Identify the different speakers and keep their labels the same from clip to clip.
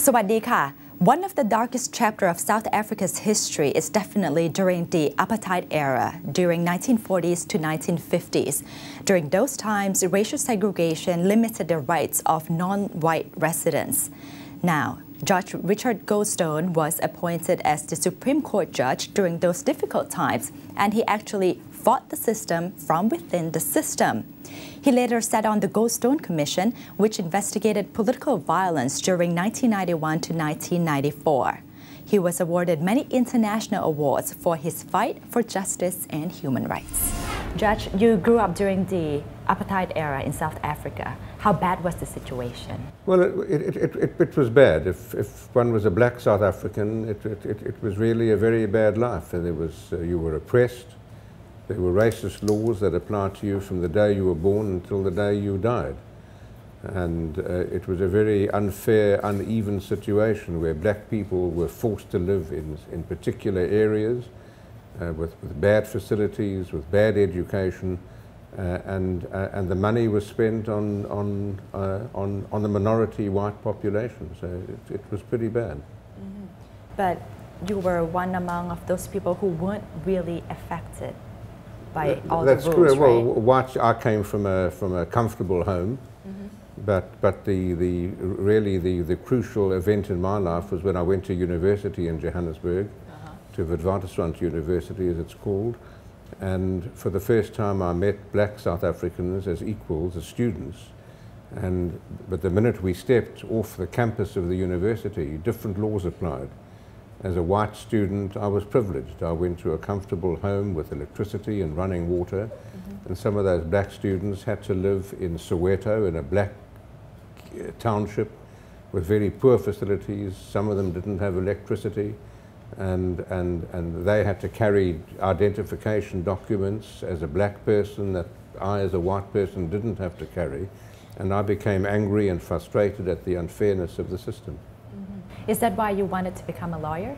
Speaker 1: สวัสดีค่ะ One of the darkest chapters of South Africa's history is definitely during the apartheid era, during 1940s to 1950s. During those times, racial segregation limited the rights of non-white residents. Now, Judge Richard Goldstone was appointed as the Supreme Court judge during those difficult times, and he actually fought the system from within the system. He later sat on the Goldstone Commission, which investigated political violence during 1991 to 1994. He was awarded many international awards for his fight for justice and human rights. Judge, you grew up during the apartheid era in South Africa. How bad was the situation?
Speaker 2: Well, it was bad. If one was a black South African, it was really a very bad life. There was, you were oppressed. There were racist laws that applied to you from the day you were born until the day you died. And it was a very unfair, uneven situation where black people were forced to live in particular areas with bad facilities, with bad education, and the money was spent on the minority white population. So it was pretty bad.
Speaker 1: Mm-hmm. But you were one among of those people who weren't really affected by all the rules,
Speaker 2: That's true.
Speaker 1: Right?
Speaker 2: Well, I came from a comfortable home, but the crucial event in my life was when I went to university in Johannesburg, to Witwatersrand University, as it's called, and for the first time I met black South Africans as equals, as students. But the minute we stepped off the campus of the university, different laws applied. As a white student, I was privileged. I went to a comfortable home with electricity and running water, and some of those black students had to live in Soweto, in a black township with very poor facilities. Some of them didn't have electricity, and they had to carry identification documents as a black person that I, as a white person, didn't have to carry. And I became angry and frustrated at the unfairness of the system.
Speaker 1: Is that why you wanted to become a lawyer?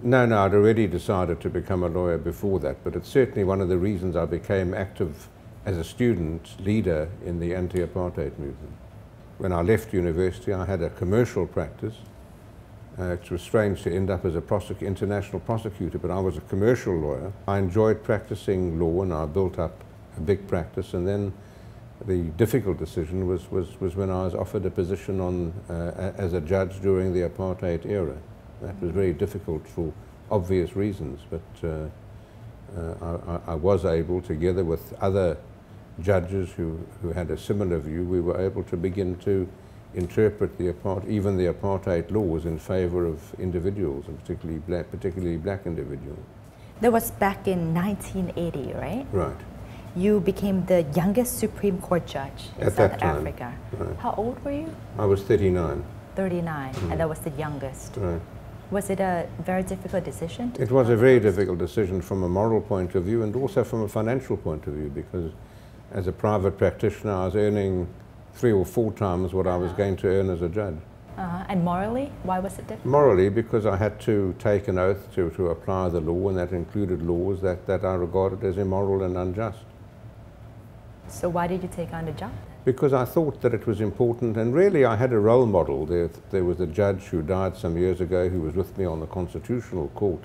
Speaker 2: No, I'd already decided to become a lawyer before that, but it's certainly one of the reasons I became active as a student leader in the anti-apartheid movement. When I left university, I had a commercial practice. It was strange to end up as a international prosecutor, but I was a commercial lawyer. I enjoyed practicing law, and I built up a big practice, and then the difficult decision was when I was offered a position as a judge during the apartheid era. That was very difficult for obvious reasons, but I was able, together with other judges who had a similar view, we were able to begin to interpret even the apartheid laws in favor of individuals, and particularly black individuals.
Speaker 1: That was back in 1980, right?
Speaker 2: Right.
Speaker 1: You became the youngest Supreme Court judge in South Africa.
Speaker 2: Right.
Speaker 1: How old were you?
Speaker 2: I was 39.
Speaker 1: 39, and that was the youngest.
Speaker 2: Right.
Speaker 1: Was it a very difficult decision?
Speaker 2: It was a very difficult decision from a moral point of view and also from a financial point of view, because as a private practitioner I was earning 3 or 4 times what I was going to earn as a judge.
Speaker 1: And morally, why was it difficult?
Speaker 2: Morally, because I had to take an oath to apply the law, and that included laws that I regarded as immoral and unjust.
Speaker 1: So why did you take on the job?
Speaker 2: Because I thought that it was important, and really I had a role model. There was a judge who died some years ago who was with me on the Constitutional Court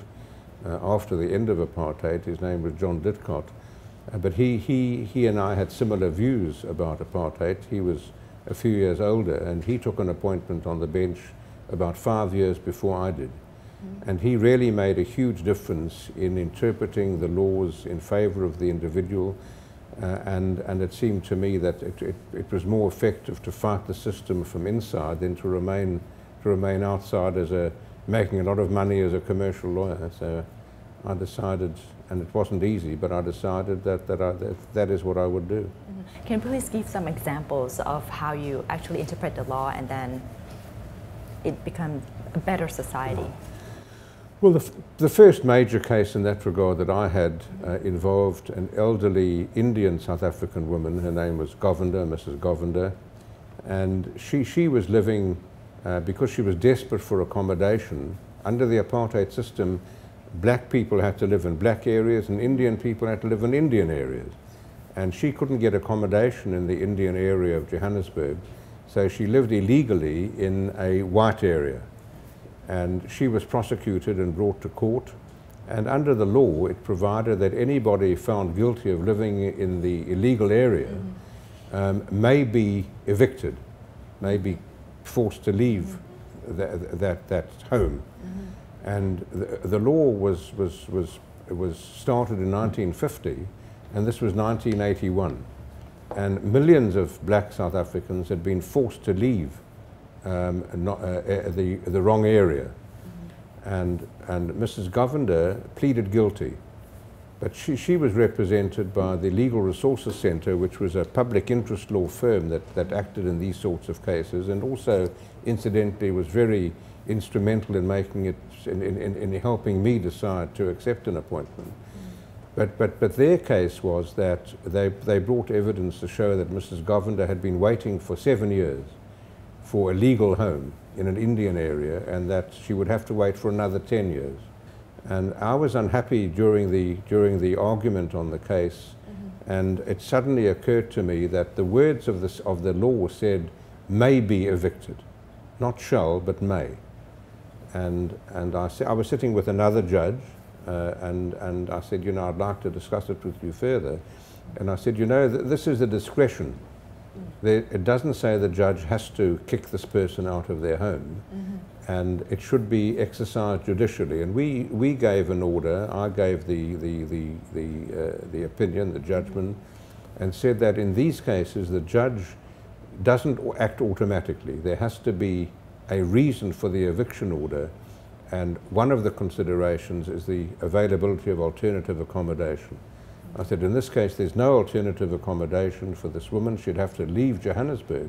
Speaker 2: after the end of apartheid. His name was John Ditcott. But he and I had similar views about apartheid. He was a few years older, and he took an appointment on the bench about 5 years before I did. And he really made a huge difference in interpreting the laws in favor of the individual. And it seemed to me that it was more effective to fight the system from inside than to remain outside making a lot of money as a commercial lawyer. So I decided, and it wasn't easy, but I decided that is what I would do.
Speaker 1: Can you please give some examples of how you actually interpret the law and then it becomes a better society?
Speaker 2: Well, the first major case in that regard that I had involved an elderly Indian South African woman. Her name was Govinder, Mrs. Govinder, and she was living, because she was desperate for accommodation. Under the apartheid system, black people had to live in black areas and Indian people had to live in Indian areas. And she couldn't get accommodation in the Indian area of Johannesburg, so she lived illegally in a white area. And she was prosecuted and brought to court. And under the law, it provided that anybody found guilty of living in the illegal area may be evicted, may be forced to leave that home. And the law was started in 1950, and this was 1981. And millions of black South Africans had been forced to leave the wrong area. And Mrs. Govender pleaded guilty. But she was represented by the Legal Resources Centre, which was a public interest law firm that acted in these sorts of cases, and also, incidentally, was very instrumental in making it, in helping me decide to accept an appointment. But their case was that they brought evidence to show that Mrs. Govender had been waiting for 7 years for a legal home in an Indian area, and that she would have to wait for another 10 years. And I was unhappy during the argument on the case, and it suddenly occurred to me that the words of the law said may be evicted, not shall, but may. And I was sitting with another judge, and I said, you know, I'd like to discuss it with you further. And I said, you know, this is a discretion. It doesn't say the judge has to kick this person out of their home, and it should be exercised judicially. And we gave an order. I gave the opinion, the judgment, and said that in these cases the judge doesn't act automatically. There has to be a reason for the eviction order, and one of the considerations is the availability of alternative accommodation. I said, in this case, there's no alternative accommodation for this woman. She'd have to leave Johannesburg.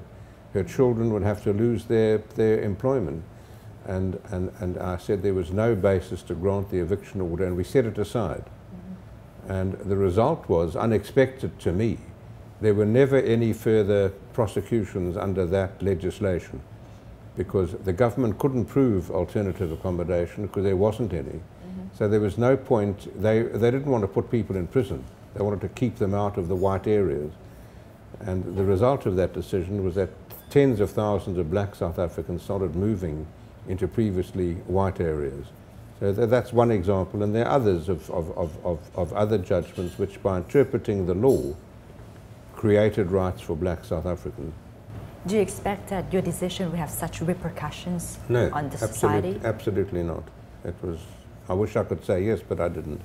Speaker 2: Her children would have to lose their employment. And I said there was no basis to grant the eviction order, and we set it aside. And the result was, unexpected to me, there were never any further prosecutions under that legislation, because the government couldn't prove alternative accommodation because there wasn't any. So there was no point. They didn't want to put people in prison. They wanted to keep them out of the white areas. And the result of that decision was that tens of thousands of black South Africans started moving into previously white areas. So that's one example, and there are others of other judgments which, by interpreting the law, created rights for black South Africans.
Speaker 1: Do you expect that your decision will have such repercussions on the society?
Speaker 2: Absolutely not. It was, I wish I could say yes, but I didn't.